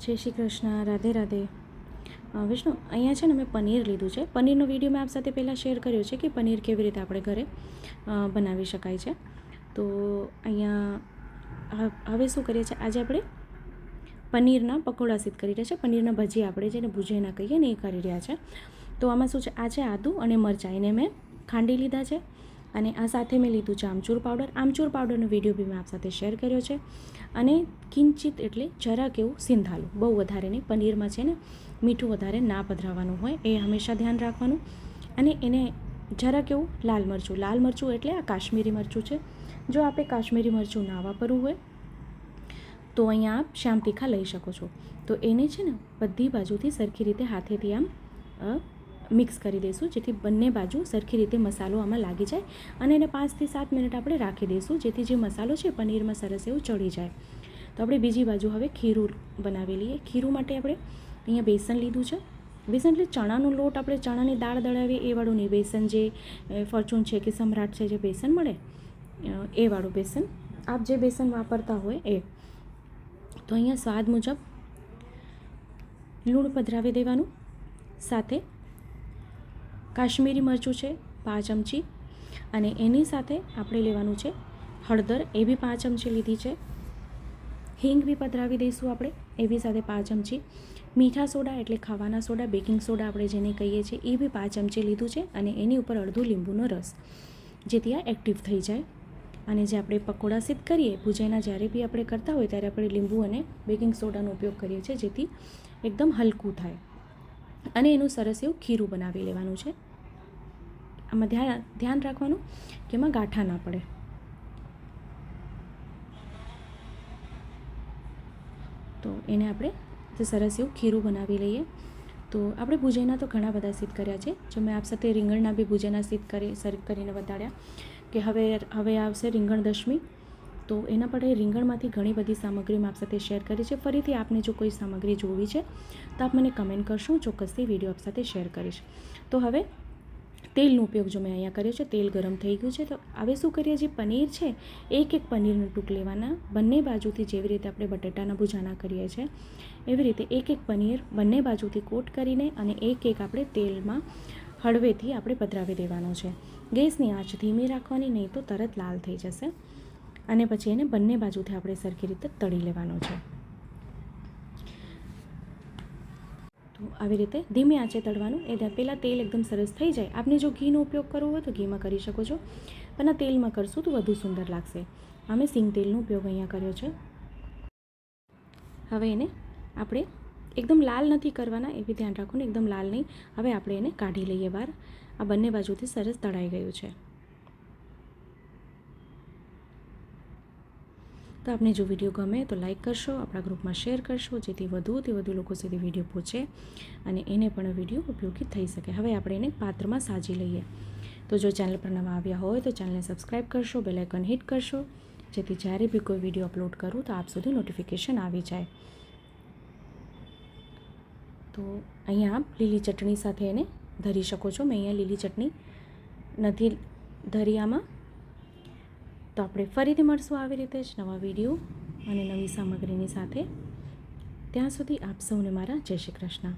જય શ્રી કૃષ્ણ, રાધે રાધે. વિષ્ણુ, અહીંયા છે ને મેં પનીર લીધું છે. પનીરનો વિડીયો મેં આપ સાથે પહેલાં શેર કર્યો છે કે પનીર કેવી રીતે આપણે ઘરે બનાવી શકાય છે. તો અહીંયા હવે શું કરીએ છીએ, આજે આપણે પનીરના પકોડા સિદ્ધ કરી રહ્યા છે. પનીરના ભજીયા આપણે જેને ભુજિયાના કહીએ ને એ કરી રહ્યા છે. તો આમાં શું છે, આ છે આદું અને મરચાં, એને મેં ખાંડી લીધા છે. અને આ સાથે મેં લીધું છે આમચૂર પાવડર. આમચૂર પાવડરનો વિડીયો બી મેં આપ સાથે શેર કર્યો છે. અને કિંચિત એટલે જરાક એવું સિંધાલું, બહુ વધારે નહીં. પનીરમાં છે ને મીઠું વધારે ના પધરાવવાનું હોય, એ હંમેશા ધ્યાન રાખવાનું. અને એને જરાક એવું લાલ મરચું એટલે આ કાશ્મીરી મરચું છે. જો આપણે કાશ્મીરી મરચું ના વાપરવું હોય તો અહીંયા આપ શ્યામ તીખા લઈ શકો છો. તો એને છે ને બધી બાજુથી સરખી રીતે હાથેથી આમ મિક્સ કરી દઈશું, જેથી બંને બાજુ સરખી રીતે મસાલો આમાં લાગી જાય. અને એને 5 થી 7 મિનિટ આપણે રાખી દઈશું, જેથી જે મસાલો છે પનીરમાં સરસ એવું ચડી જાય. તો આપણે બીજી બાજુ હવે ખીરું બનાવી લઈએ. ખીરું માટે આપણે અહીંયા બેસન લીધું છે. બેસન એટલે ચણાનો લોટ, આપણે ચણાની દાળ દળાવીએ એ વાળું નહીં. બેસન જે ફોર્ચ્યુન છે કે સમ્રાટ છે જે બેસન મળે એ વાળું બેસન, આપ જે બેસન વાપરતા હોય એ. તો અહીંયા સ્વાદ મુજબ લૂણ પધરાવી દેવાનું. સાથે કાશ્મીરી મરચું છે 5 ચમચી, અને એની સાથે આપણે લેવાનું છે હળદર, એ બી 5 ચમચી લીધી છે. હિંગ બી પધરાવી દઈશું આપણે, એ બી સાથે 5 ચમચી. મીઠા સોડા એટલે ખાવાના સોડા, બેકિંગ સોડા આપણે જેને કહીએ છીએ, એ બી 5 ચમચી લીધું છે. અને એની ઉપર અડધું લીંબુનો રસ, જેથી આ એક્ટિવ થઈ જાય. અને જે આપણે પકોડા સિદ્ધ કરીએ ભુજિયાના, જ્યારે બી આપણે કરતા હોય ત્યારે આપણે લીંબુ અને બેકિંગ સોડાનો ઉપયોગ કરીએ છીએ, જેથી એકદમ હલકું થાય. અને એનું સરસ એવું ખીરું બનાવી લેવાનું છે. આમાં ધ્યાન રાખવાનું કે એમાં ગાંઠા ના પડે. તો એને આપણે સરસ એવું ખીરું બનાવી લઈએ. તો આપણે ભુજિયાના તો ઘણા બધા સિદ્ધ કર્યા છે. જો મેં આપ સાથે રીંગણના બી ભુજિયાના સિદ્ધ કરીને બતાડ્યા કે હવે આવશે રીંગણ દશમી. તો એના માટે રીંગણમાંથી ઘણી બધી સામગ્રી મેં આપ સાથે શેર કરી છે. ફરીથી આપને જો કોઈ સામગ્રી જોવી છે તો આપ મને કમેન્ટ કરશો, ચોક્કસથી વિડીયો આપ સાથે શેર કરીશ. તો હવે તેલનો ઉપયોગ જો મેં અહીંયા કર્યો છે, તેલ ગરમ થઈ ગયું છે. તો હવે શું કરીએ, જે પનીર છે એક પનીરનું ટૂંક લેવાના, બંને બાજુથી જેવી રીતે આપણે બટેટાના ભુજાના કરીએ છીએ એવી રીતે એક પનીર બંને બાજુથી કોટ કરીને અને એક આપણે તેલમાં હળવેથી આપણે પધરાવી દેવાનો છે. ગેસની આંચ ધીમી રાખવાની, નહીં તો તરત લાલ થઈ જશે. અને પછી એને બંને બાજુથી આપણે સરખી રીતે તળી લેવાનો છે. તો આવી રીતે ધીમી આંચે તળવાનું. એ પહેલાં તેલ એકદમ સરસ થઈ જાય. આપને જો ઘીનો ઉપયોગ કરવો હોય તો ઘીમાં કરી શકો છો, પણ આ તેલમાં કરશું તો વધુ સુંદર લાગશે. અમે સિંગ તેલનો ઉપયોગ અહીંયા કર્યો છે. હવે એને આપણે એકદમ લાલ નથી કરવાના, એ બી ધ્યાન રાખવાનું, એકદમ લાલ નહીં. હવે આપણે એને કાઢી લઈએ બહાર. આ બંને બાજુથી સરસ તળાઈ ગયું છે. તો આપને જો વિડીયો ગમે તો લાઈક કરશો, આપણા ગ્રુપમાં શેર કરશો, જેથી વધુથી વધુ લોકો સુધી વિડીયો પહોંચે અને એને પણ વિડીયો ઉપયોગી થઈ શકે. હવે આપણે એને પાત્રમાં સાજી લઈએ. તો જો ચેનલ પર નવા આવ્યા હોય તો ચેનલને સબસ્ક્રાઈબ કરશો, બેલ આઇકન હિટ કરશો, જેથી જ્યારે બી કોઈ વિડીયો અપલોડ કરું તો આપ સુધી નોટિફિકેશન આવી જાય. તો અહીંયા આપ લીલી ચટણી સાથે એને ધરી શકો છો. મેં અહીંયા લીલી ચટણી નથી ધરી આમાં. તો આપણે ફરીથી મળશું આવી રીતે જ નવા વિડીયો અને નવી સામગ્રીની સાથે. ત્યાં સુધી આપ સૌને મારા જય શ્રી કૃષ્ણ.